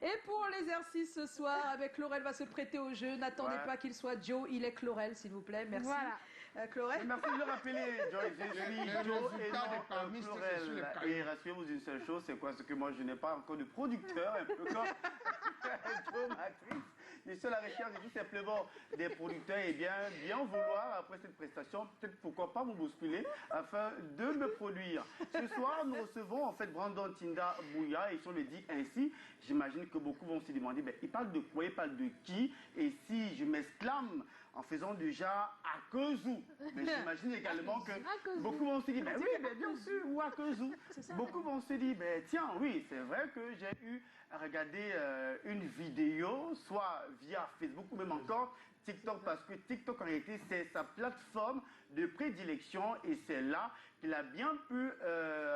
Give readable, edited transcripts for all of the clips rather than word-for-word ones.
Et pour l'exercice ce soir, avec Chlorel va se prêter au jeu. N'attendez pas qu'il soit Joe, il est Chlorel, s'il vous plaît. Merci. Voilà. Chlorel. Merci de le rappeler, Joyce. Je suis Joe et non Chlorel. Et rassurez-vous d'une seule chose, c'est quoi? C'est que moi, je n'ai pas encore de producteur, un peu comme Joe Matrice. Je suis à la recherche de tout simplement des producteurs et bien vouloir, après cette prestation, peut-être pourquoi pas vous bousculer afin de me produire. Ce soir, nous recevons en fait Brandon Tinda Bouya et si on le dit ainsi, j'imagine que beaucoup vont se demander, ben, il parle de quoi, il parle de qui? Et si je m'exclame en faisant déjà Akezou, mais j'imagine également que beaucoup vont se dire, ben oui, ben bien sûr, ou Akezou. Beaucoup vont se dire, ben tiens, oui, c'est vrai que j'ai eu à regarder une vidéo, soit via Facebook ou même encore TikTok, parce que TikTok en réalité c'est sa plateforme de prédilection et c'est là qu'il a bien pu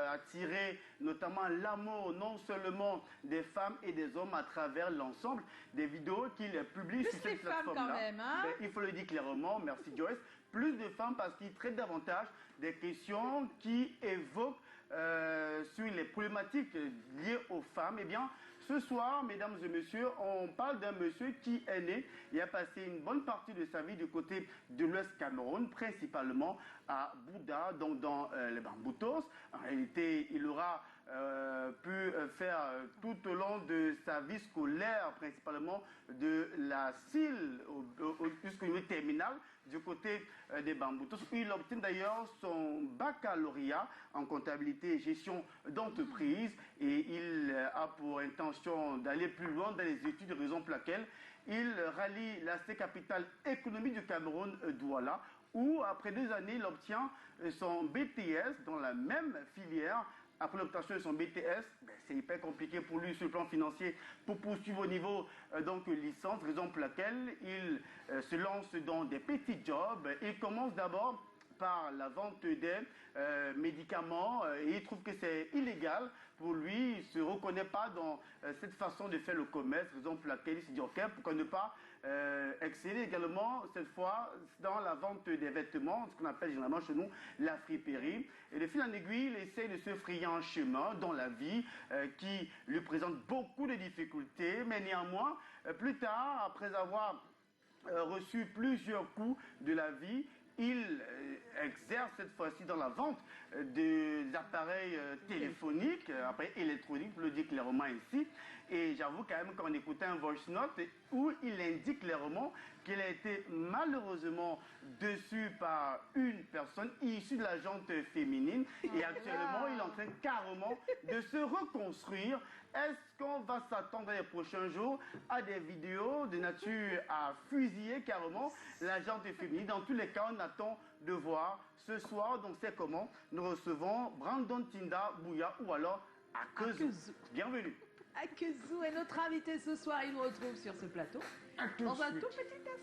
attirer notamment l'amour non seulement des femmes et des hommes à travers l'ensemble des vidéos qu'il publie sur cette plateforme-là. Hein? Ben, il faut le dire clairement, merci Joyce, plus de femmes parce qu'il traite davantage des questions qui évoquent sur les problématiques liées aux femmes. Eh bien, ce soir, mesdames et messieurs, on parle d'un monsieur qui est né et a passé une bonne partie de sa vie du côté de l'Ouest Cameroun, principalement à Bouda, donc dans les Bamboutos. En réalité, il aura pu faire tout au long de sa vie scolaire, principalement de la CIL jusqu'au niveau terminal du côté des Bamboutos. Il obtient d'ailleurs son baccalauréat en comptabilité et gestion d'entreprise et il a pour intention d'aller plus loin dans les études, raison pour laquelle il rallie l'AC Capitale Économie du Cameroun, Douala, où après 2 années, il obtient son BTS dans la même filière. Après l'obtention de son BTS, c'est hyper compliqué pour lui sur le plan financier pour poursuivre au niveau donc licence, raison pour laquelle il se lance dans des petits jobs. Il commence d'abord par la vente des médicaments et il trouve que c'est illégal. Pour lui, il ne se reconnaît pas dans cette façon de faire le commerce, raison pour laquelle il se dit ok, pourquoi ne pas exceller également cette fois dans la vente des vêtements, ce qu'on appelle généralement chez nous la friperie. Et de fil en aiguille, il essaie de se frayer un chemin dans la vie qui lui présente beaucoup de difficultés, mais néanmoins, plus tard, après avoir reçu plusieurs coups de la vie, il exerce cette fois-ci dans la vente des appareils téléphoniques, appareils électroniques, pour le dire clairement ici. Et j'avoue quand même qu'on écoutait un voice note où il indique clairement qu'il a été malheureusement déçu par une personne issue de la gente féminine. Et actuellement, il est en train carrément de se reconstruire. Est-ce qu'on va s'attendre dans les prochains jours à des vidéos de nature à fusiller carrément la gente féminine? Dans tous les cas, on attend de voir ce soir. Donc c'est comment nous recevons Brandon Tinda Bouya ou alors Akezou. Bienvenue. Akezou est notre invité ce soir. Il nous retrouve sur ce plateau dans un tout petit instant.